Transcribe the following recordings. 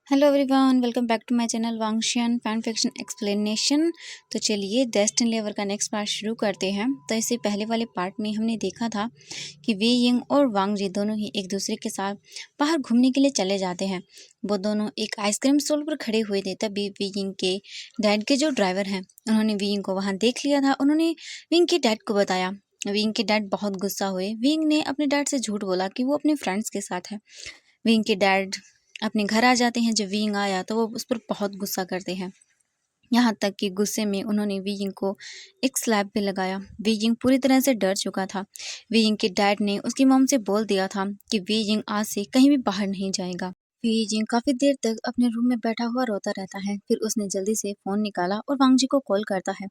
Hello everyone, welcome back to my channel Wangxian fan fiction explanation. तो चलिए destiny लेवर का next part शुरू करते हैं। तो इससे पहले वाले पार्ट में हमने देखा था कि वी यिंग और वांग जी दोनों ही एक दूसरे के साथ बाहर घूमने के लिए चले जाते हैं। वो दोनों एक आइसक्रीम स्टॉल पर खड़े हुए थे, तभी वी यिंग के डैड के जो ड्राइवर हैं उन्होंने वी यिंग को वहाँ देख लिया था। उन्होंने वी यिंग के डैड को बताया। वी यिंग के डैड बहुत गुस्सा हुए। वी यिंग ने अपने डैड से झूठ बोला कि वो अपने फ्रेंड्स के साथ है। वी यिंग के डैड अपने घर आ जाते हैं। जब वी यिंग आया तो वो उस पर बहुत गुस्सा करते हैं। यहाँ तक कि गुस्से में उन्होंने वी यिंग को एक स्लैप भी लगाया। वी यिंग पूरी तरह से डर चुका था। वी यिंग के डैड ने उसकी मॉम से बोल दिया था कि वी यिंग आज से कहीं भी बाहर नहीं जाएगा। वी यिंग काफी देर तक अपने रूम में बैठा हुआ रोता रहता है। फिर उसने जल्दी से फोन निकाला और वांग जी को कॉल करता है।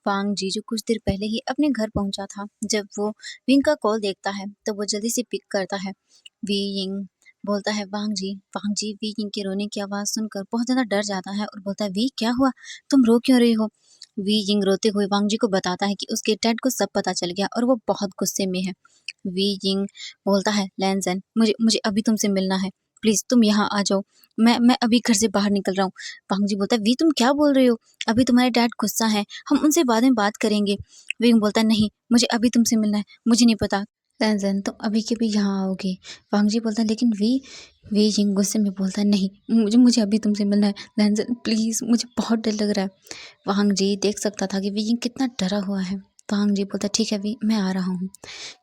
वांग जी जो कुछ देर पहले ही अपने घर पहुंचा था, जब वो विंग का कॉल देखता है तो वो जल्दी से पिक करता है। वी यिंग बोलता है वांग जी। वांग जी वी यिंग के रोने की आवाज सुनकर बहुत ज्यादा डर जाता है और बोलता है वी क्या हुआ, तुम रो क्यों रही हो। वी यिंग रोते हुए वांग जी को बताता है कि उसके डैड को सब पता चल गया और वो बहुत गुस्से में है। वी यिंग बोलता है लैंजन, मुझे मुझे अभी तुमसे मिलना है, प्लीज तुम यहाँ आ जाओ। मैं अभी घर से बाहर निकल रहा हूँ। वांग जी बोलता है वी तुम क्या बोल रहे हो, अभी तुम्हारे डैड गुस्सा है, हम उनसे बाद में बात करेंगे। विंग बोलता है नहीं, मुझे अभी तुमसे मिलना है, मुझे नहीं पता लैंजन तुम अभी के भी यहाँ आओगे। वांग जी बोलता है लेकिन वी यिंग गुस्से में बोलता है नहीं, मुझे मुझे अभी तुमसे मिलना है लैंजन प्लीज, मुझे बहुत डर लग रहा है। वांग जी देख सकता था कि वी यिंग कितना डरा हुआ है। वांग जी बोलता ठीक है वी, मैं आ रहा हूँ।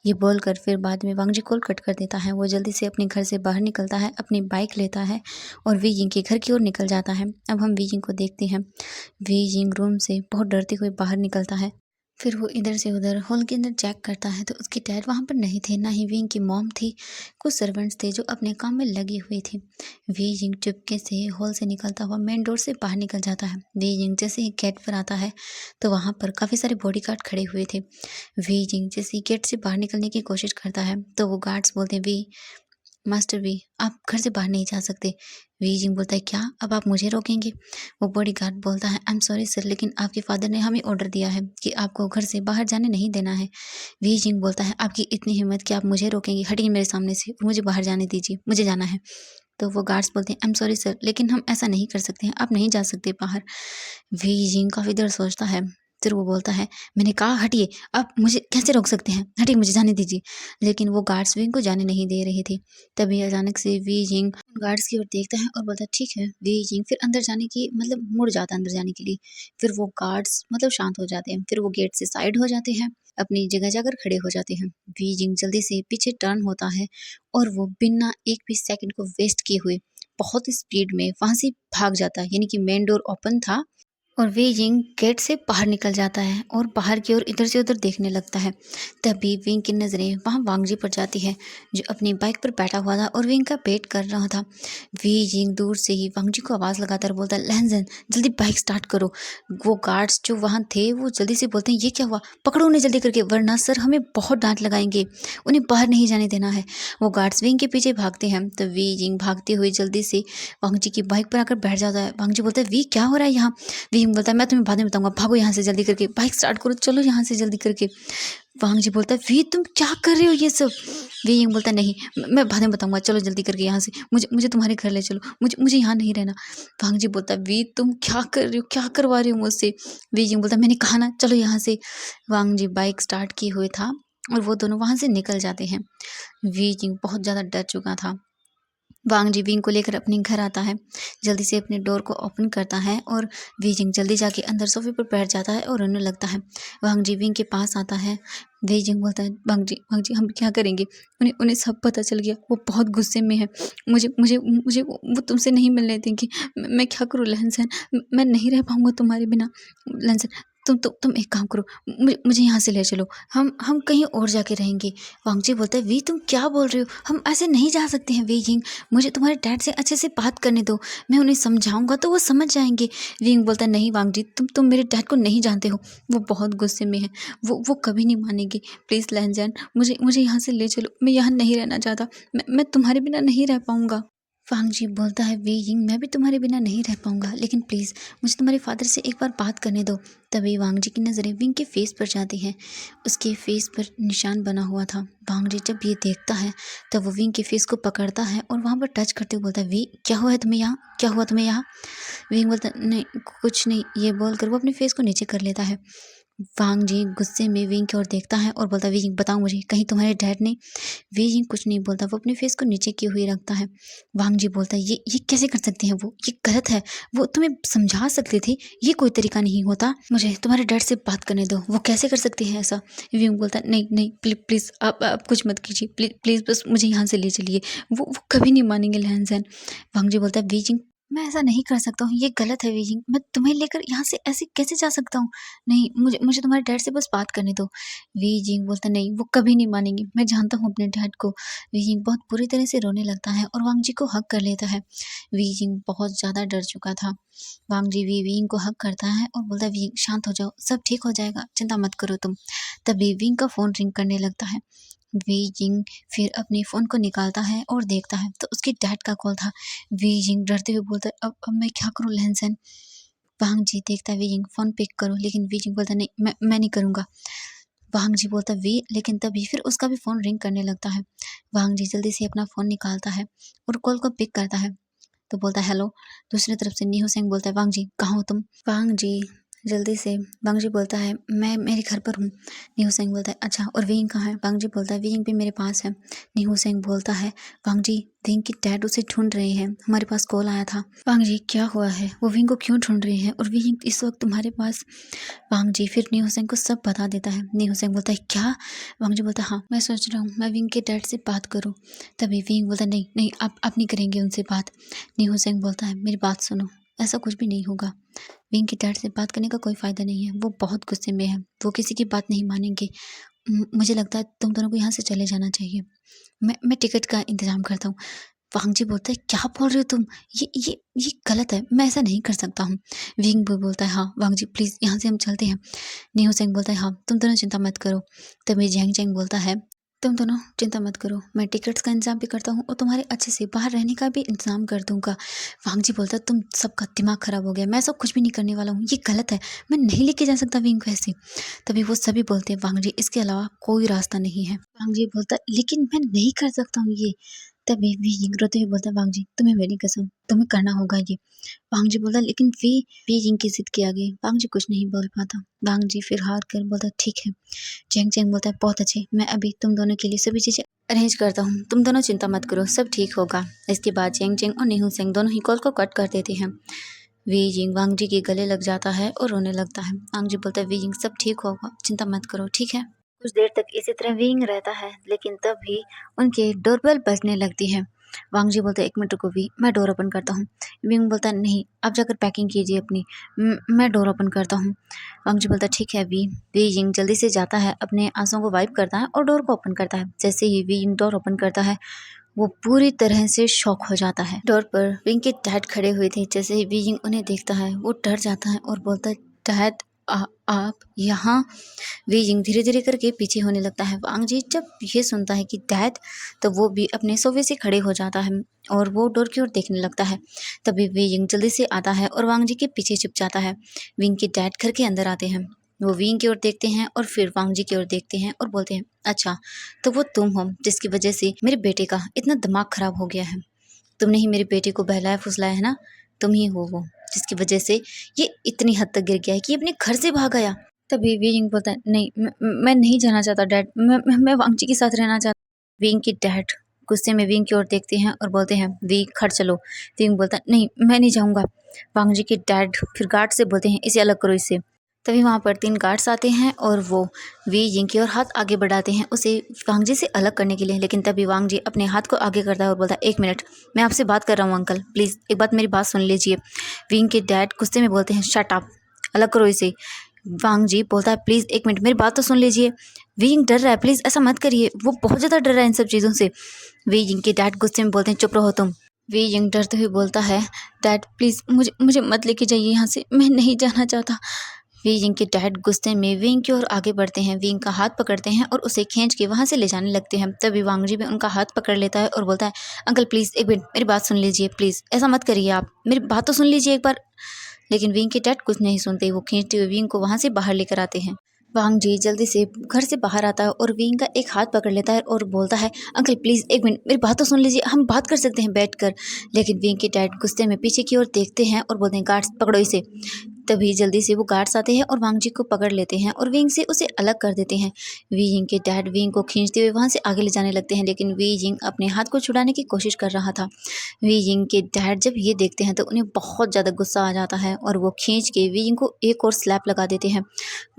ये बोलकर फिर बाद में वांग जी कॉल कट कर देता है। वो जल्दी से अपने घर से बाहर निकलता है, अपनी बाइक लेता है और वी यिंग के घर की ओर निकल जाता है। अब हम वी यिंग को देखते हैं। वी यिंग रूम से बहुत डरते हुए बाहर निकलता है। फिर वो इधर से उधर हॉल के अंदर चेक करता है तो उसके डैड वहाँ पर नहीं थे, ना ही विंग की मॉम थी। कुछ सर्वेंट्स थे जो अपने काम में लगी हुई थी। वी यिंग चुपके से हॉल से निकलता हुआ मेन डोर से बाहर निकल जाता है। वी यिंग जैसे ही गेट पर आता है तो वहाँ पर काफ़ी सारे बॉडीगार्ड खड़े हुए थे। वी यिंग जैसे ही गेट से बाहर निकलने की कोशिश करता है तो वो गार्ड्स बोलते हैं वी मास्टर वी, आप घर से बाहर नहीं जा सकते। वी यिंग बोलता है क्या, अब आप मुझे रोकेंगे। वो बॉडीगार्ड बोलता है आई एम सॉरी सर, लेकिन आपके फादर ने हमें ऑर्डर दिया है कि आपको घर से बाहर जाने नहीं देना है। वी यिंग बोलता है आपकी इतनी हिम्मत कि आप मुझे रोकेंगे, हटिए मेरे सामने से और मुझे बाहर जाने दीजिए, मुझे जाना है। तो वो गार्ड्स बोलते हैं आई एम सॉरी सर, लेकिन हम ऐसा नहीं कर सकते हैं, आप नहीं जा सकते बाहर। वी यिंग काफ़ी देर सोचता है। फिर वो बोलता है मैंने कहा हटिए, आप मुझे कैसे रोक सकते हैं, हटिए मुझे जाने दीजिए। लेकिन वो गार्ड्स विंग को जाने नहीं दे रहे थे। तभी अचानक से वी यिंग गार्ड्स की ओर देखता है और बोलता है ठीक है। वी यिंग फिर अंदर जाने की मतलब मुड़ जाता है अंदर जाने के लिए। फिर वो गार्ड्स मतलब शांत हो जाते हैं। फिर वो गेट से साइड हो जाते हैं, अपनी जगह जाकर खड़े हो जाते हैं। वी यिंग जल्दी से पीछे टर्न होता है और वो बिना एक भी सेकंड को वेस्ट किए हुए बहुत स्पीड में वहां से भाग जाता है। यानी कि मेन डोर ओपन था और वे यिंग गेट से बाहर निकल जाता है और बाहर की ओर इधर से उधर देखने लगता है। तभी विंग की नज़रें वहाँ वांग जी पर जाती है, जो अपनी बाइक पर बैठा हुआ था और विंग का वेट कर रहा था। वी यिंग दूर से ही वांग जी को आवाज़ लगाकर बोलता है लैंजन जल्दी बाइक स्टार्ट करो। वो गार्ड्स जो वहाँ थे वो जल्दी से बोलते हैं ये क्या हुआ, पकड़ो उन्हें जल्दी करके, वरना सर हमें बहुत डांट लगाएंगे, उन्हें बाहर नहीं जाने देना है। वो गार्ड्स विंग के पीछे भागते हैं तो वी यिंग भागते हुए जल्दी से वांग जी की बाइक पर आकर बैठ जाता है। वांग जी बोलते हैं वी क्या हो रहा है यहाँ। वी यिंग बोलता है मैं तुम्हें बाद में बताऊंगा, भागो यहाँ से जल्दी करके, बाइक स्टार्ट करो, चलो यहाँ से जल्दी करके। वांग जी बोलता है वी तुम क्या कर रहे हो ये सब। वी यिंग बोलता है नहीं, मैं बाद में बताऊंगा, चलो जल्दी करके यहाँ से, मुझे मुझे तुम्हारे घर ले चलो, मुझे मुझे यहाँ नहीं रहना। वांग जी बोलता है वी तुम क्या कर रहे हो, क्या करवा रहे हो मुझसे। वी यिंग बोलता है मैंने कहा ना चलो यहाँ से। वांग जी बाइक स्टार्ट किए हुए था और वो दोनों वहाँ से निकल जाते हैं। वी यिंग बहुत ज़्यादा डर चुका था। वांग जी विंग को लेकर अपने घर आता है, जल्दी से अपने डोर को ओपन करता है और वी जिंग जल्दी जाके अंदर सोफे पर बैठ जाता है और रोने लगता है। वांग जी विंग के पास आता है। वी जिंग बोलता है वांग जी हम क्या करेंगे, उन्हें उन्हें सब पता चल गया, वो बहुत गुस्से में है, मुझे मुझे मुझे वो तुमसे नहीं मिलने देंगे, मैं क्या करूँ लहनसन, मैं नहीं रह पाऊंगा तुम्हारे बिना। लहनसन तुम एक काम करो, मुझे मुझे यहाँ से ले चलो, हम कहीं और जाके रहेंगे। वांग जी बोलता है वी तुम क्या बोल रहे हो, हम ऐसे नहीं जा सकते हैं वी जिंग, मुझे तुम्हारे डैड से अच्छे से बात करने दो, मैं उन्हें समझाऊंगा तो वो समझ जाएंगे। विंग बोलता है नहीं वांग जी, तुम मेरे डैड को नहीं जानते हो, वो बहुत गुस्से में है, वो कभी नहीं मानेगी, प्लीज़ लहनजैन मुझे मुझे यहाँ से ले चलो, मैं यहाँ नहीं रहना चाहता, मैं तुम्हारे बिना नहीं रह पाऊंगा। वांग जी बोलता है, वे यिंग मैं भी तुम्हारे बिना नहीं रह पाऊंगा, लेकिन प्लीज़ मुझे तुम्हारे फादर से एक बार बात करने दो। तभी वांग जी की नज़रें विंग के फेस पर जाती हैं। उसके फेस पर निशान बना हुआ था। वांग जी जब ये देखता है तब वो विंग के फेस को पकड़ता है और वहाँ पर टच करते हुए बोलता है, वी क्या हुआ है तुम्हें यहाँ, क्या हुआ तुम्हें यहाँ? विंग बोलता है, नहीं कुछ नहीं, ये बोलकर वो अपने फेस को नीचे कर लेता है। वांग जी गुस्से में विंग की ओर देखता है और बोलता है, विंग बताओ मुझे, कहीं तुम्हारे डैड ने? विंग कुछ नहीं बोलता, वो अपने फेस को नीचे किए हुए रखता है। वांग जी बोलता है, ये कैसे कर सकते हैं वो, ये गलत है, वो तुम्हें समझा सकते थे, ये कोई तरीका नहीं होता, मुझे तुम्हारे डैड से बात करने दो, वो कैसे कर सकते हैं ऐसा? विंग बोलता है, नहीं नहीं प्लीज़ आप कुछ मत कीजिए, प्लीज़ बस मुझे यहाँ से ले चलिए, वो कभी नहीं मानेंगे लहन सहन। वांग जी बोलता है, विंग मैं ऐसा नहीं कर सकता हूँ, ये गलत है विंग, मैं तुम्हें लेकर यहाँ से ऐसे कैसे जा सकता हूँ? नहीं, मुझे तुम्हारे डैड से बस बात करने दो। वी जिंग बोलता, नहीं वो कभी नहीं मानेंगे, मैं जानता हूँ अपने डैड को। वी जिंग बहुत बुरी तरह से रोने लगता है और वांग जी को हक कर लेता है। वी जिंग बहुत ज़्यादा डर चुका था। वांग जी वी विंग को हक करता है और बोलता है, विंग शांत हो जाओ, सब ठीक हो जाएगा, चिंता मत करो तुम। तभी विंग का फ़ोन रिंग करने लगता है। वी जिंग फिर अपने फ़ोन को निकालता है और देखता है तो उसके डैड का कॉल था। वी जिंग डरते हुए बोलता है, अब मैं क्या करूँ लहन सहन? वांग जी देखता है, वी जिंग फ़ोन पिक करो, लेकिन वी जिंग बोलता है, नहीं मैं नहीं करूँगा। वांग जी बोलता है, वी, लेकिन तभी फिर उसका भी फ़ोन रिंग करने लगता है। वांग जी जल्दी से अपना फ़ोन निकालता है और कॉल को पिक करता है। तो बोलता है, हेलो। दूसरी तरफ से नीहू सिंह बोलता है, वांग जी कहाँ हो तुम? वांग जी जल्दी से वांग जी बोलता है, मैं मेरे घर पर हूँ। नीहू सिंह बोलता है, अच्छा और विंग कहाँ है? वांग जी बोलता है, विंग भी मेरे पास है। नीहू सिंह बोलता है, वांग जी विंग की डैड उसे ढूंढ रहे हैं, हमारे पास कॉल आया था। वांग जी क्या हुआ है, वो विंग को क्यों ढूंढ रहे हैं और विंग इस वक्त तुम्हारे पास? वांग जी फिर नीहू सिंह को सब बता देता है। नीहू सिंह बोलता है, क्या? वांग जी बोलता है, हाँ मैं सोच रहा हूँ मैं विंग के डैड से बात करूँ। तभी विंग बोलता है, नहीं नहीं आप नहीं करेंगे उनसे बात। नीहू सिंह बोलता है, मेरी बात सुनो, ऐसा कुछ भी नहीं होगा, विंग के डैड से बात करने का कोई फ़ायदा नहीं है, वो बहुत गुस्से में है, वो किसी की बात नहीं मानेंगे। मुझे लगता है तुम दोनों को यहाँ से चले जाना चाहिए, मैं टिकट का इंतज़ाम करता हूँ। वांग जी बोलता है, क्या बोल रहे हो तुम? ये गलत है, मैं ऐसा नहीं कर सकता हूँ। विंग भी बोलता है, हाँ वांग जी प्लीज़ यहाँ से हम चलते हैं। नीहू सिंह बोलता है, हाँ तुम दोनों चिंता मत करो। तभी झेंग चेंग बोलता है, तुम दोनों चिंता मत करो, मैं टिकट्स का इंतज़ाम भी करता हूँ और तुम्हारे अच्छे से बाहर रहने का भी इंतज़ाम कर दूँगा। वांग जी बोलता है, तुम सबका दिमाग ख़राब हो गया, मैं ऐसा कुछ भी नहीं करने वाला हूँ, ये गलत है, मैं नहीं लेके जा सकता विंग को ऐसे। तभी वो सभी बोलते हैं, वांग जी इसके अलावा कोई रास्ता नहीं है। वांग जी बोलता है, लेकिन मैं नहीं कर सकता हूँ ये। तभी विंग रोते हुए बोलता है, वांग जी तुम्हें मेरी कसम, तुम्हें करना होगा ये। वांग जी बोलता, लेकिन वी की जिद के आगे वांग जी कुछ नहीं बोल पाता। वांग जी फिर हार कर बोलता, ठीक है। चेंग चेंग बोलता है, बहुत अच्छे, मैं अभी तुम दोनों के लिए सभी चीज़ें अरेंज करता हूँ, तुम दोनों चिंता मत करो, सब ठीक होगा। इसके बाद चेंग चेंग और नीहू सिंह दोनों ही कॉल को कट कर देते हैं। वी जिंग वांग जी के गले लग जाता है और रोने लगता है। वांग जी बोलता है, वी जिंग सब ठीक होगा, चिंता मत करो, ठीक है। कुछ देर तक इसी तरह विंग रहता है, लेकिन तब भी उनके डोरबेल बजने लगती है। वांग जी बोलते हैं, एक मिनट रुको वी, मैं डोर ओपन करता हूँ। विंग बोलता है, नहीं आप जाकर पैकिंग कीजिए अपनी, मैं डोर ओपन करता हूँ। वांग जी बोलता है, ठीक है वी। वी जिंग जल्दी से जाता है, अपने आंसुओं को वाइप करता है और डोर को ओपन करता है। जैसे ही वी जिंग डोर ओपन करता है वो पूरी तरह से शॉक हो जाता है। डोर पर विंग के डैड खड़े हुए थे। जैसे ही वी जिंग उन्हें देखता है वो डर जाता है और बोलता है, डैड आप यहाँ? वी जिंग धीरे धीरे करके पीछे होने लगता है। वांग जी जब ये सुनता है कि डैड, तो वो भी अपने सोफे से खड़े हो जाता है और वो डोर की ओर देखने लगता है। तभी वी जिंग जल्दी से आता है और वांग जी के पीछे छुप जाता है। विंग के डैड घर के अंदर आते हैं। वो विंग की ओर देखते हैं और फिर वांग जी की ओर देखते हैं और बोलते हैं, अच्छा तो वो तुम हो जिसकी वजह से मेरे बेटे का इतना दिमाग खराब हो गया है। तुमने ही मेरे बेटे को बहलाया फुसलाया है ना, तुम ही हो वो जिसकी वजह से ये इतनी हद तक गिर गया है कि ये अपने घर से भाग आया। तभी विंग बोलता है, नहीं मैं नहीं जाना चाहता डैड, मैं वांग जी के साथ रहना चाहता। विंग की डैड गुस्से में विंग की ओर देखते हैं और बोलते हैं, विंग घर चलो। विंग बोलता है, नहीं मैं नहीं जाऊँगा। वांग जी के डैड फिर गार्ड से बोलते हैं, इसे अलग करो इससे। तभी वहाँ पर 3 गार्ड्स आते हैं और वो वी जिंग की ओर हाथ आगे बढ़ाते हैं उसे वांग जी से अलग करने के लिए। लेकिन तभी वांग जी अपने हाथ को आगे करता है और बोलता है, एक मिनट, मैं आपसे बात कर रहा हूँ अंकल, प्लीज़ एक बात मेरी बात सुन लीजिए। विंग के डैड गुस्से में बोलते हैं, शट अप, अलग करो इसे। वांग जी बोलता है, प्लीज़ एक मिनट मेरी बात तो सुन लीजिए। विंग डर रहा है, प्लीज़ ऐसा मत करिए, वो बहुत ज़्यादा डर रहा है इन सब चीज़ों से। विंग के डैड गुस्से में बोलते हैं, चुप रहो तुम। विंग डरते हुए बोलता है, डैड प्लीज़ मुझे मत लेके जाइए यहाँ से, मैं नहीं जाना चाहता। वी यिंग के डैड गुस्से में विंग की ओर आगे बढ़ते हैं, विंग का हाथ पकड़ते हैं और उसे खींच के वहाँ से ले जाने लगते हैं। तभी वांग जी भी उनका हाथ पकड़ लेता है और बोलता है, अंकल प्लीज़ एक मिनट मेरी बात सुन लीजिए, प्लीज़ ऐसा मत करिए, आप मेरी बात तो सुन लीजिए एक बार। लेकिन विंग के डैड कुछ नहीं सुनते, वो खींचते हुए विंग को वहाँ से बाहर लेकर आते हैं। वांग जी जल्दी से घर से बाहर आता है और विंग का एक हाथ पकड़ लेता है और बोलता है, अंकल प्लीज़ एक मिनट मेरी बात तो सुन लीजिए, हम बात कर सकते हैं बैठकर। लेकिन विंग के डैड गुस्से में पीछे की ओर देखते हैं और बोलते हैं, गार्ड्स पकड़ो इसे। तभी जल्दी से वो गार्ड्स आते हैं और वांग जी को पकड़ लेते हैं और विंग से उसे अलग कर देते हैं। वी यिंग के डैड विंग को खींचते हुए वहाँ से आगे ले जाने लगते हैं, लेकिन वी यिंग अपने हाथ को छुड़ाने की कोशिश कर रहा था। वी यिंग के डैड जब ये देखते हैं तो उन्हें बहुत ज़्यादा गुस्सा आ जाता है और वो खींच के वी यिंग को एक और स्लैप लगा देते हैं।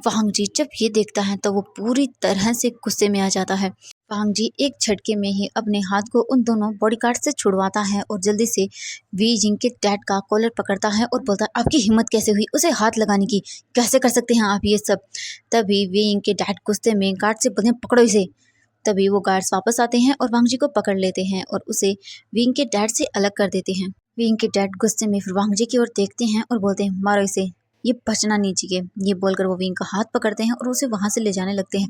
वांग जी जब ये देखता है तो वो पूरी तरह से गुस्से में आ जाता है। वांग जी एक झटके में ही अपने हाथ को उन दोनों बॉडीगार्ड से छुड़वाता है और जल्दी से वी जिंग के डैड का कॉलर पकड़ता है और बोलता है, आपकी हिम्मत कैसे हुई उसे हाथ लगाने की, कैसे कर सकते हैं आप ये सब। तभी वी जिंग के डैड गुस्से में गार्ड से बोलते हैं, पकड़ो इसे। तभी वो गार्ड्स वापस आते हैं और वांग जी को पकड़ लेते हैं और उसे विंग के डैड से अलग कर देते हैं। विंग के डैड गुस्से में फिर वांग जी की ओर देखते हैं और बोलते हैं, मारो इसे, ये बचना नहीं चाहिए। ये बोलकर वो विंग का हाथ पकड़ते हैं और उसे वहां से ले जाने लगते हैं।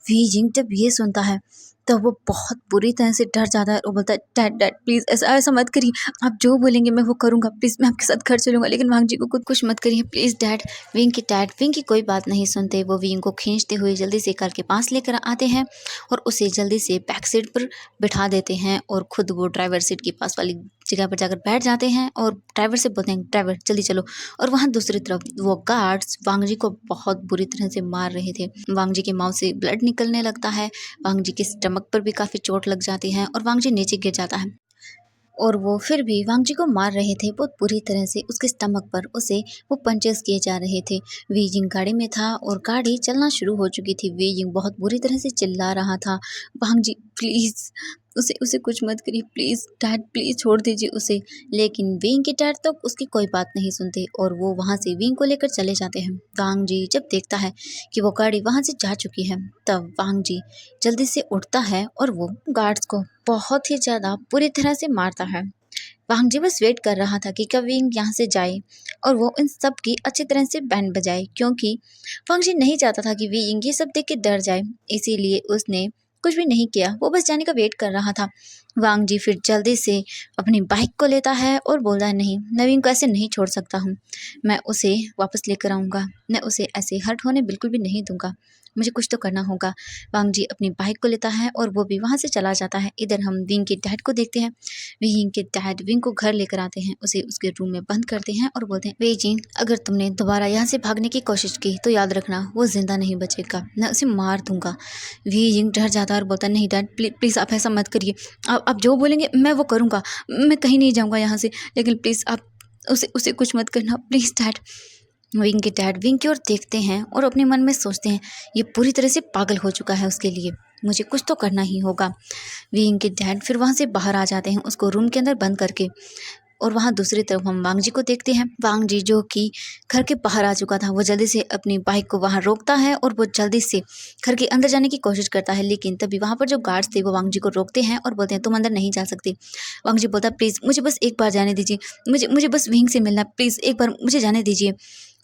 वी जिंग जब ये सुनता है तब वो बहुत बुरी तरह से डर जाता है और बोलता है, डैड डैड प्लीज़ ऐसा ऐसा मत करिए, आप जो बोलेंगे मैं वो करूँगा, प्लीज़ मैं आपके साथ घर चलूँगा, लेकिन वांग जी को कुछ मत करिए प्लीज़ डैड। विंग के डैड विंग की कोई बात नहीं सुनते, वो विंग को खींचते हुए जल्दी से कार के पास लेकर आते हैं और उसे जल्दी से बैक सीट पर बिठा देते हैं और खुद वो ड्राइवर सीट के पास वाली जगह पर जाकर बैठ जाते हैं और ड्राइवर से बोलते हैं, ड्राइवर जल्दी चलो। और वहाँ दूसरी तरफ वो गार्ड्स वांग जी को बहुत बुरी तरह से मार रहे थे। वांग जी के माउथ से ब्लड निकलने लगता है, वांग जी के स्टमक पर भी काफ़ी चोट लग जाती है और वांग जी नीचे गिर जाता है। और वो फिर भी वांग जी को मार रहे थे बहुत बुरी तरह से, उसके स्टमक पर उसे वो पंचेस किए जा रहे थे। वी जिंग गाड़ी में था और गाड़ी चलना शुरू हो चुकी थी। वी जिंग बहुत बुरी तरह से चिल्ला रहा था, वांग जी प्लीज़ उसे उसे कुछ मत करिए प्लीज़ डैड, प्लीज़ छोड़ दीजिए उसे। लेकिन विंग के डैड तो उसकी कोई बात नहीं सुनते और वो वहाँ से विंग को लेकर चले जाते हैं। वांग जी जब देखता है कि वो गाड़ी वहाँ से जा चुकी है तब वांग जी जल्दी से उठता है और वो गार्ड्स को बहुत ही ज़्यादा बुरी तरह से मारता है। वांग जी बस वेट कर रहा था कि कब विंग यहाँ से जाए और वो इन सब की अच्छी तरह से बैंड बजाए, क्योंकि वांग जी नहीं चाहता था कि विंग ये सब देख के डर जाए, इसीलिए उसने कुछ भी नहीं किया, वो बस जाने का वेट कर रहा था। वांग जी फिर जल्दी से अपनी बाइक को लेता है और बोलता है, नहीं मैं विंग को ऐसे नहीं छोड़ सकता हूँ, मैं उसे वापस लेकर आऊँगा, मैं उसे ऐसे हर्ट होने बिल्कुल भी नहीं दूंगा, मुझे कुछ तो करना होगा। वांग जी अपनी बाइक को लेता है और वो भी वहाँ से चला जाता है। इधर हम विंग के डैड को देखते हैं। विंग के डैड विंग को घर लेकर आते हैं, उसे उसके रूम में बंद करते हैं और बोलते हैं, वे जिंग अगर तुमने दोबारा यहाँ से भागने की कोशिश की तो याद रखना वो जिंदा नहीं बचेगा, मैं उसे मार दूंगा। वी जिंग डर जाता है और बोलता है, नहीं डैड प्लीज़ आप ऐसा मत करिए, आप जो बोलेंगे मैं वो करूँगा, मैं कहीं नहीं जाऊँगा यहाँ से, लेकिन प्लीज़ आप उसे उसे कुछ मत करना प्लीज़ डैड। विंग के डैड विंग की ओर देखते हैं और अपने मन में सोचते हैं, ये पूरी तरह से पागल हो चुका है, उसके लिए मुझे कुछ तो करना ही होगा। विंग के डैड फिर वहाँ से बाहर आ जाते हैं उसको रूम के अंदर बंद करके। और वहाँ दूसरी तरफ हम वांग जी को देखते हैं। वांग जी जो कि घर के बाहर आ चुका था, वो जल्दी से अपनी बाइक को वहाँ रोकता है और वो जल्दी से घर के अंदर जाने की कोशिश करता है, लेकिन तभी वहाँ पर जो गार्ड्स थे वो वांग जी को रोकते हैं और बोलते हैं, तुम अंदर नहीं जा सकते। वांग जी बोलता है, प्लीज़ मुझे बस एक बार जाने दीजिए, मुझे मुझे बस विंग से मिलना, प्लीज़ एक बार मुझे जाने दीजिए।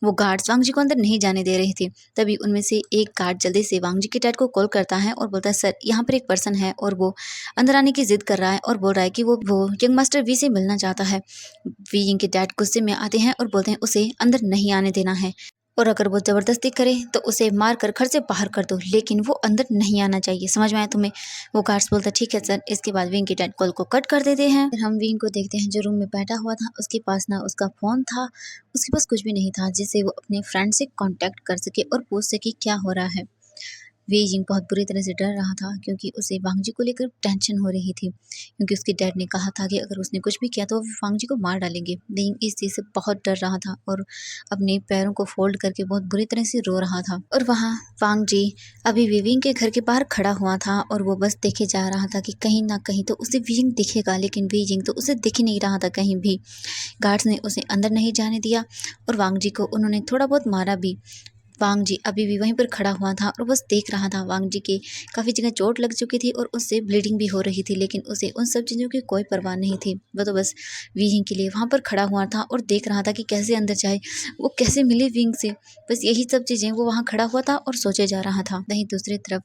वो गार्ड्स वांग जी को अंदर नहीं जाने दे रहे थे। तभी उनमें से एक गार्ड जल्दी से वांग जी के डैड को कॉल करता है और बोलता है, सर यहाँ पर एक पर्सन है और वो अंदर आने की जिद कर रहा है और बोल रहा है कि वो यंग मास्टर वी से मिलना चाहता है। वी के डैड गुस्से में आते हैं और बोलते हैं, उसे अंदर नहीं आने देना है और अगर वो ज़बरदस्ती करे तो उसे मार कर घर से बाहर कर दो, लेकिन वो अंदर नहीं आना चाहिए, समझ में आया तुम्हें। वो गार्ड्स बोलता है, ठीक है सर। इसके बाद विंग के डैड कॉल को कट कर देते हैं। फिर हम विंग को देखते हैं जो रूम में बैठा हुआ था, उसके पास ना उसका फ़ोन था, उसके पास कुछ भी नहीं था जिससे वो अपने फ्रेंड से कॉन्टैक्ट कर सके और पूछ सके क्या हो रहा है। वे जिंग बहुत बुरी तरह से डर रहा था क्योंकि उसे वांग जी को लेकर टेंशन हो रही थी, क्योंकि उसके डैड ने कहा था कि अगर उसने कुछ भी किया तो वो वांग जी को मार डालेंगे। विंग इस चीज़ से बहुत डर रहा था और अपने पैरों को फोल्ड करके बहुत बुरी तरह से रो रहा था। और वहाँ वांग जी अभी भी विंग के घर के बाहर खड़ा हुआ था और वो बस देखे जा रहा था कि कहीं ना कहीं तो उसे विंग दिखेगा, लेकिन विंग तो उसे दिख ही नहीं रहा था कहीं भी। गार्ड्स ने उसे अंदर नहीं जाने दिया और वांग जी को उन्होंने थोड़ा बहुत मारा भी। वांग जी अभी भी वहीं पर खड़ा हुआ था और बस देख रहा था। वांग जी के काफ़ी जगह चोट लग चुकी थी और उससे ब्लीडिंग भी हो रही थी, लेकिन उसे उन सब चीज़ों की कोई परवाह नहीं थी। वो तो बस वीइंग के लिए वहाँ पर खड़ा हुआ था और देख रहा था कि कैसे अंदर जाए, वो कैसे मिले विंग से। बस यही सब चीज़ें वो वहाँ खड़ा हुआ था और सोचे जा रहा था। वहीं दूसरी तरफ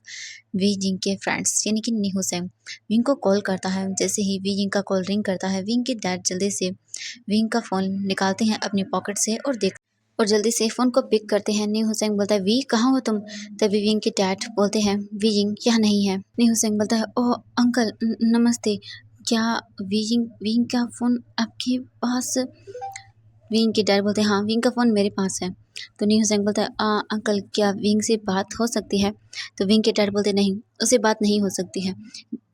वी जिंग के फ्रेंड्स यानी कि निहू सैंग विंग को कॉल करता है। जैसे ही वी जिंग का कॉल रिंग करता है, विंग के डैड जल्दी से विंग का फ़ोन निकालते हैं अपनी पॉकेट से और जल्दी से फ़ोन को पिक करते हैं। नी हुसैन बोलता है, वी कहाँ हो तुम? तभी विंग के डैड बोलते हैं, वी जिंग यहाँ नहीं है। नी हुसैन बोलता है, ओह अंकल नमस्ते, क्या विंग विंग का फ़ोन आपके पास? विंग के डैड बोलते हैं, हाँ विंग का फ़ोन मेरे पास है। तो नी हुसैन बोलता है, अंकल क्या विंग से बात हो सकती है? तो विंग के डैड बोलते नहीं, उससे बात नहीं हो सकती है।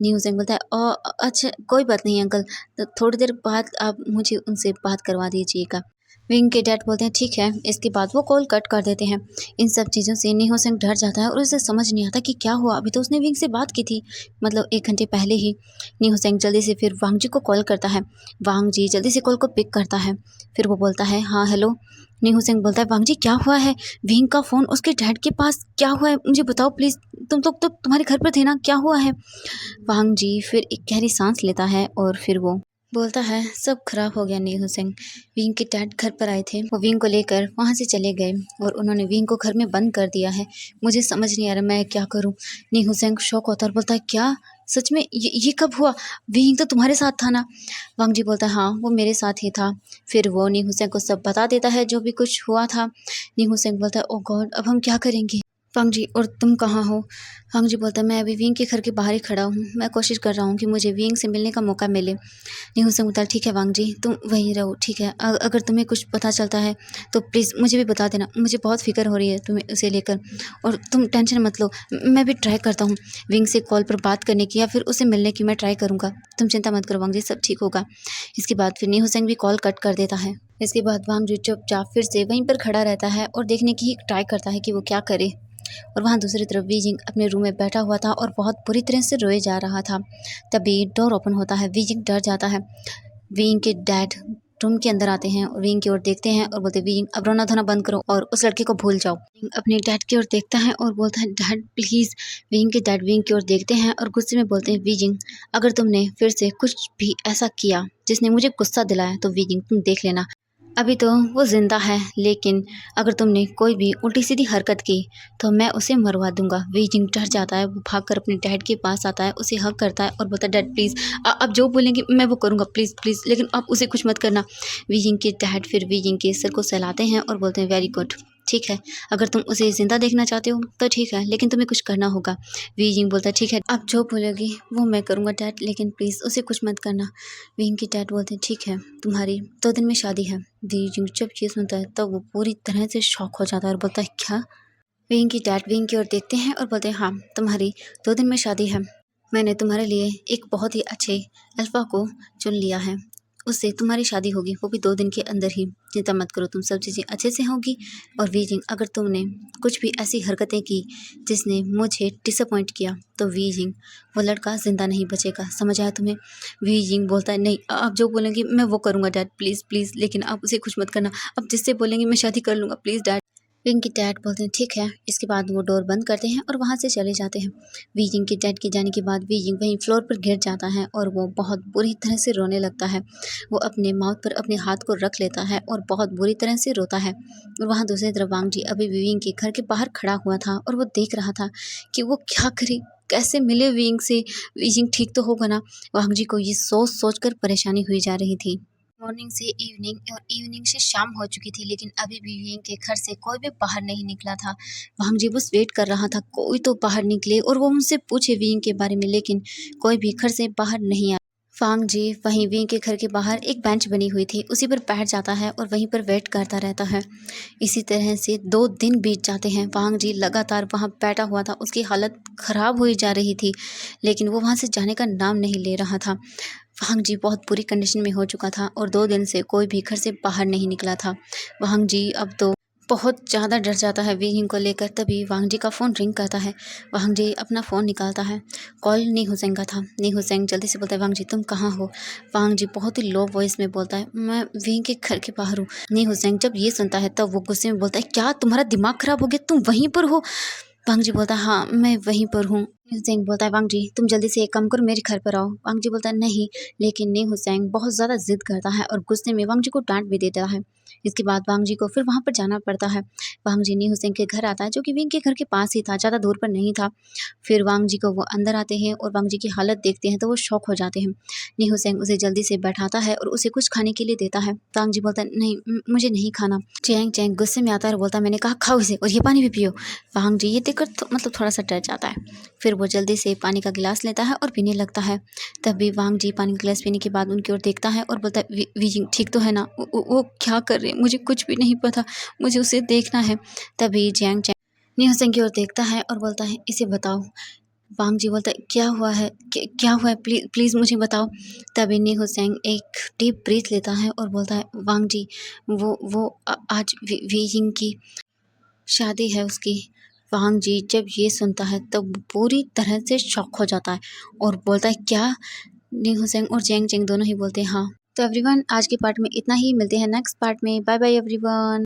नी हुसैन बोलता है, अच्छा कोई बात नहीं अंकल, तो थोड़ी देर बाद आप मुझे उनसे बात करवा दीजिएगा। विंग के डैड बोलते हैं ठीक है। इसके बाद वो कॉल कट कर देते हैं। इन सब चीज़ों से नी हुसैन डर जाता है और उसे समझ नहीं आता कि क्या हुआ। अभी तो उसने विंग से बात की थी, मतलब 1 घंटे पहले ही। नी हुसैन जल्दी से फिर वांग जी को कॉल करता है। वांग जी जल्दी से कॉल को पिक करता है। फिर वो बोलता है, हाँ हेलो। नी हुसैन बोलता है, वांग जी क्या हुआ है? विंग का फ़ोन उसके डैड के पास, क्या हुआ है मुझे बताओ प्लीज़। तुम लोग तो तुम्हारे घर पर थे ना, क्या हुआ है? वांग जी फिर एक गहरी सांस लेता है और फिर वो बोलता है, सब खराब हो गया नी हुसैन। विंग के डैड घर पर आए थे, वो विंग को लेकर वहाँ से चले गए और उन्होंने विंग को घर में बंद कर दिया है। मुझे समझ नहीं आ रहा मैं क्या करूँ। नी हुसैन शौक होता है और बोलता है, क्या सच में ये कब हुआ? विंग तो तुम्हारे साथ था ना? वांग जी बोलता है, हाँ वो मेरे साथ ही था। फिर वो नी हुसैन को सब बता देता है जो भी कुछ हुआ था। नी हुसैन बोलता है, ओ गॉड अब हम क्या करेंगे? वांग जी, और तुम कहाँ हो? वांग जी बोलता है, मैं अभी विंग के घर के बाहर ही खड़ा हूँ। मैं कोशिश कर रहा हूँ कि मुझे विंग से मिलने का मौका मिले। नी हुसैन बोलता है, ठीक है वांग जी तुम वहीं रहो, ठीक है। अगर तुम्हें कुछ पता चलता है तो प्लीज़ मुझे भी बता देना। मुझे बहुत फ़िक्र हो रही है तुम्हें उसे लेकर, और तुम टेंशन मत लो। मैं भी ट्राई करता हूँ विंग से कॉल पर बात करने की या फिर उसे मिलने की मैं ट्राई करूँगा। तुम चिंता मत करो वांग जी, सब ठीक होगा। इसके बाद फिर नी हुसैन भी कॉल कट कर देता है। इसके बाद वांग जी चुपचाप फिर से वहीं पर खड़ा रहता है और देखने की ट्राई करता है कि वो क्या करे। और वहाँ दूसरी तरफ वीजिंग अपने रूम में बैठा हुआ था और बहुत बुरी तरह से रोए जा रहा था। तभी डोर ओपन होता है। वीजिंग डर जाता है। विंग के डैड रूम के अंदर आते हैं और विंग की ओर देखते हैं और बोलते हैं, विंग अब रोना धोना बंद करो और उस लड़के को भूल जाओ। विंग अपने डैड की ओर देखता है और बोलता है, डैड प्लीज़। विंग के डैड विंग की ओर देखते हैं और गुस्से में बोलते हैं, विजिंग अगर तुमने फिर से कुछ भी ऐसा किया जिसने मुझे गुस्सा दिलाया तो विजिंग तुम देख लेना। अभी तो वो ज़िंदा है, लेकिन अगर तुमने कोई भी उल्टी-सीधी हरकत की तो मैं उसे मरवा दूँगा। वीजिंग डर जाता है, वो भागकर अपने डैड के पास आता है, उसे हग करता है और बोलता है, डैड प्लीज़ आप जो बोलेंगे मैं वो करूँगा, प्लीज़ प्लीज़, लेकिन आप उसे कुछ मत करना। वीजिंग के डैड फिर वीजिंग के सिर को सहलाते हैं और बोलते हैं, वेरी गुड, ठीक है। अगर तुम उसे ज़िंदा देखना चाहते हो तो ठीक है, लेकिन तुम्हें कुछ करना होगा। वीजिंग बोलता है, ठीक है आप जो बोलोगी वो मैं करूँगा डैड, लेकिन प्लीज़ उसे कुछ मत करना। विंग के डैड बोलते हैं, ठीक है तुम्हारी 2 दिन में शादी है। वीजिंग जब ये सुनता है तब वो पूरी तरह से शॉक हो जाता है और बोलता है, क्या? विंग की डैड विंग की ओर देखते हैं और बोलते हैं, हाँ तुम्हारी 2 दिन में शादी है। मैंने तुम्हारे लिए एक बहुत ही अच्छे अल्फ़ा को चुन लिया है, उससे तुम्हारी शादी होगी, वो भी 2 दिन के अंदर ही। चिंता मत करो, तुम सब चीज़ें अच्छे से होगी। और वीजिंग अगर तुमने कुछ भी ऐसी हरकतें की जिसने मुझे डिसअपॉइंट किया तो वीजिंग वो लड़का ज़िंदा नहीं बचेगा, समझ आया तुम्हें? वीजिंग बोलता है, नहीं आप जो बोलेंगे मैं वो करूँगा डैड, प्लीज़ प्लीज़, लेकिन आप उसे कुछ मत करना। आप जिससे बोलेंगे मैं शादी कर लूँगा, प्लीज़ डैड। विंग के डैड बोलते हैं, ठीक है। इसके बाद वो डोर बंद करते हैं और वहाँ से चले जाते हैं। वीजिंग के डैड के जाने के बाद वीजिंग वहीं फ्लोर पर गिर जाता है और वो बहुत बुरी तरह से रोने लगता है। वो अपने माउथ पर अपने हाथ को रख लेता है और बहुत बुरी तरह से रोता है। और वहाँ दूसरी तरफ वांग जी अभी विंग के घर के बाहर खड़ा हुआ था और वो देख रहा था कि वो क्या करे, कैसे मिले विंग से, विजिंग ठीक तो होगा ना? वांग जी को ये सोच कर परेशानी हुई जा रही थी। मॉर्निंग से इवनिंग और इवनिंग से शाम हो चुकी थी, लेकिन अभी भी विंग के घर से कोई भी बाहर नहीं निकला था। वांग जी बस वेट कर रहा था कोई तो बाहर निकले और वो उनसे पूछे विंग के बारे में, लेकिन कोई भी घर से बाहर नहीं आया। वांग जी वहीं विंग के घर के बाहर एक बेंच बनी हुई थी, उसी पर बैठ जाता है और वहीं पर वेट करता रहता है। इसी तरह से 2 दिन बीत जाते हैं। वांग जी लगातार वहाँ बैठा हुआ था, उसकी हालत ख़राब हुई जा रही थी, लेकिन वो वहाँ से जाने का नाम नहीं ले रहा था। वांग जी बहुत बुरी कंडीशन में हो चुका था और 2 दिन से कोई भी घर से बाहर नहीं निकला था। वांग जी अब तो बहुत ज़्यादा डर जाता है वी हिंग को लेकर। तभी वांग जी का फ़ोन रिंग करता है। वांग जी अपना फ़ोन निकालता है। कॉल नी हुसैन का था। नी हुसैन जल्दी से बोलता है, वांग जी तुम कहाँ हो? वांग जी बहुत ही लो वॉइस में बोलता है, मैं वी के घर के बाहर हूँ। नी हुसैन जब ये सुनता है तब वो गुस्से में बोलता है, क्या तुम्हारा दिमाग खराब हो गया? तुम वहीं पर हो? वांग जी बोलता है, हाँ मैं वहीं पर हूँ। नी हुसैन बोलता है, वांग जी तुम जल्दी से एक काम करो, मेरे घर पर आओ। वांग जी बोलता है, नहीं। लेकिन नी हुसैन बहुत ज़्यादा जिद करता है और गुस्से में वांग जी को डांट भी देता है। इसके बाद वांग जी को फिर वहाँ पर जाना पड़ता है। वांग जी नी हुसैन के घर आता है, जो कि विंग के घर के पास ही था, ज़्यादा दूर पर नहीं था। फिर वांग जी को वो अंदर आते हैं और वांग जी की हालत देखते हैं तो वो शॉक हो जाते हैं। नी हुसैन उसे जल्दी से बैठाता है और उसे कुछ खाने के लिए देता है। वांग जी बोलता है, नहीं मुझे नहीं खाना। चैंग चैंग गुस्से में आता है और बोलता है, मैंने कहा खाओ इसे और ये पानी भी पियो। वांग जी ये देखकर मतलब थोड़ा सा डर जाता है। फिर वो जल्दी से पानी का गिलास लेता है और पीने लगता है। तभी वांग जी पानी का गिलास पीने के बाद उनकी ओर देखता है और बोलता है, वी ठीक तो है ना? वो क्या कर रहे हैं? मुझे कुछ भी नहीं पता, मुझे उसे देखना है। तभी जैंग चैंग नी हुसैन की ओर देखता है और बोलता है, इसे बताओ। वांग जी बोलता है, क्या हुआ है? क्या हुआ है? प्लीज़ मुझे बताओ। तभी नी हुसैन एक डीप ब्रीथ लेता है और बोलता है, वांग जी वो आज वी यिंग की शादी है उसकी। वांग जी जब ये सुनता है तब पूरी तरह से शॉक हो जाता है और बोलता है, क्या? नी हुसैन और जैंग चैंग दोनों ही बोलते हैं, हाँ। तो एवरीवन आज के पार्ट में इतना ही, मिलते हैं नेक्स्ट पार्ट में। Bye bye everyone.